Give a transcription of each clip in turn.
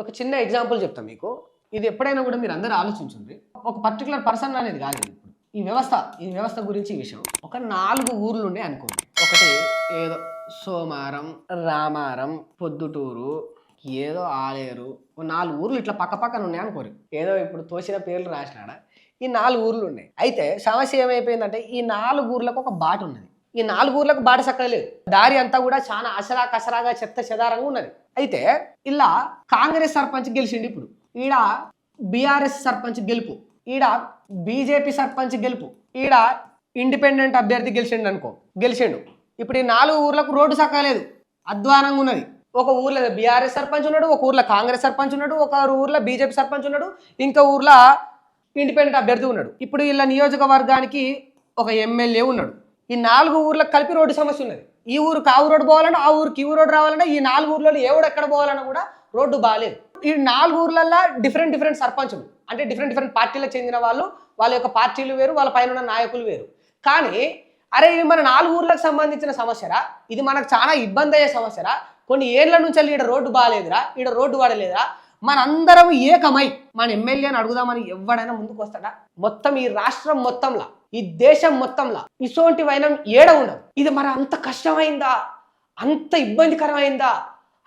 ఒక చిన్న ఎగ్జాంపుల్ చెప్తా మీకు. ఇది ఎప్పుడైనా కూడా మీరు అందరూ ఆలోచించండి. ఒక పర్టికులర్ పర్సన్ అనేది కాదు ఇది. ఇప్పుడు ఈ వ్యవస్థ గురించి ఈ విషయం. ఒక 4 ఊర్లు ఉన్నాయి అనుకోండి. ఒకటి ఏదో సోమారం, రామారం, పొద్దుటూరు, ఏదో ఆలేరు, 4 ఊర్లు ఇట్లా పక్క పక్కన ఉన్నాయి అనుకోరు. ఏదో ఇప్పుడు తోసిన పేర్లు రాసినాడ. ఈ 4 ఊర్లు ఉన్నాయి. అయితే సమస్య ఏమైపోయిందంటే ఈ 4 ఊర్లకు ఒక బాట ఉన్నది. ఈ 4 ఊర్లకు బాట సక్కలేదు. దారి అంతా కూడా చాలా అసరా కసరాగా చెత్త చెదారంగా ఉన్నది. అయితే ఇలా కాంగ్రెస్ సర్పంచ్ గెలిచిండు. ఇప్పుడు ఈడ బీఆర్ఎస్ సర్పంచ్ గెలుపు, ఈడ బీజేపీ సర్పంచ్ గెలుపు, ఈడ ఇండిపెండెంట్ అభ్యర్థి గెలిచిండు. ఇప్పుడు ఈ 4 ఊర్లకు రోడ్డు సక్కలేదు, అధ్వానంగా ఉన్నది. ఒక ఊర్లో బీఆర్ఎస్ సర్పంచ్ ఉన్నాడు, ఒక ఊర్లో కాంగ్రెస్ సర్పంచ్ ఉన్నాడు, ఒక ఊర్లో బీజేపీ సర్పంచ్ ఉన్నాడు, ఇంకా ఊర్లో ఇండిపెండెంట్ అభ్యర్థి ఉన్నాడు. ఇప్పుడు వీళ్ళ నియోజకవర్గానికి ఒక ఎమ్మెల్యే ఉన్నాడు. ఈ 4 ఊర్లకు కలిపి రోడ్డు సమస్య ఉన్నది. ఈ ఊరికి ఆ రోడ్డు పోవాలన్నా, ఆ ఊరికి ఈ రోడ్డు రావాలన్నా, ఈ 4 ఊర్లలో ఎక్కడ పోవాలన్నా కూడా రోడ్డు బాగాలేదు. ఈ 4 ఊర్లలో డిఫరెంట్ సర్పంచులు, అంటే డిఫరెంట్ పార్టీలకు చెందిన వాళ్ళు, వాళ్ళ యొక్క పార్టీలు వేరు, వాళ్ళ పైన ఉన్న నాయకులు వేరు. కానీ అరే ఇది మన 4 ఊర్లకు సంబంధించిన సమస్యరా, ఇది మనకు చాలా ఇబ్బంది అయ్యే సమస్యరా, కొన్ని ఏళ్ల నుంచి ఈడ రోడ్డు బాగాలేదురా, ఈడ రోడ్డు వాడలేదురా, మనందరం ఏకమై మన ఎమ్మెల్యేని అడుగుదామని ఎవడైనా ముందుకు వస్తాడా? మొత్తం ఈ రాష్ట్రం మొత్తంలో, ఈ దేశం మొత్తంలో ఇసోంటి వైనం ఏడ ఉండదు. ఇది మరి అంత కష్టమైందా, అంత ఇబ్బందికరమైందా,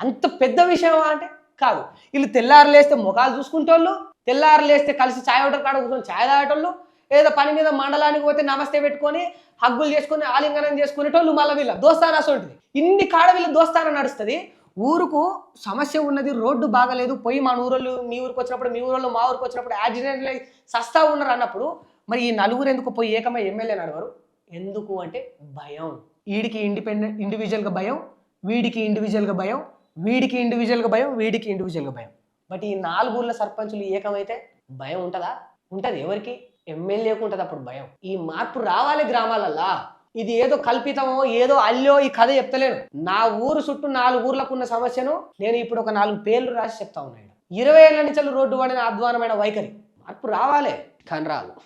అంత పెద్ద విషయమా అంటే కాదు. వీళ్ళు తెల్లారు లేస్తే ముఖాలు చూసుకుంటోళ్ళు, తెల్లారు లేస్తే కలిసి ఛాయ్ ఆర్డర్ కాడ కూర్చొని ఛాయ్ తాగేటోళ్ళు, ఏదో పని మీద మండలానికి పోతే నమస్తే పెట్టుకొని హగ్గులు చేసుకొని ఆలింగనం చేసుకునేటోళ్ళు, మళ్ళీ వీళ్ళ దోస్తానా ఉంటుంది. ఇన్ని కాడ వీళ్ళ దోస్తానా నడుస్తుంది. ఊరుకు సమస్య ఉన్నది, రోడ్డు బాగలేదు, పోయి మన ఊరోళ్ళు మీ ఊరికి వచ్చినప్పుడు, మీ ఊరోళ్ళు మా ఊరికి వచ్చినప్పుడు యాక్సిడెంట్లు సస్తా ఉన్నారు అన్నప్పుడు మరి ఈ 4 ఎందుకు పోయి ఏకమై ఎమ్మెల్యే నడవరు? ఎందుకు అంటే భయం. వీడికి ఇండివిజువల్గా భయం, వీడికి ఇండివిజువల్గా భయం, వీడికి ఇండివిజువల్గా భయం, వీడికి ఇండివిజువల్గా భయం. బట్ ఈ 4 ఊర్ల సర్పంచులు ఏకమైతే భయం ఉంటుందా? ఉంటుంది. ఎవరికి? ఎమ్మెల్యేకు ఉంటుంది అప్పుడు భయం. ఈ మార్పు రావాలి గ్రామాలల్లా. ఇది ఏదో కల్పితమో ఏదో అల్లో ఈ కథ చెప్తలేను. నా ఊరు చుట్టూ 4 ఊర్లకు ఉన్న సమస్యను నేను ఇప్పుడు ఒక 4 పేర్లు రాసి చెప్తా ఉన్నాను. 20 ఏళ్ల నుంచి రోడ్డు పడిన అధ్వానమైన వైఖరి మార్పు రావాలి, కానీ రాదు.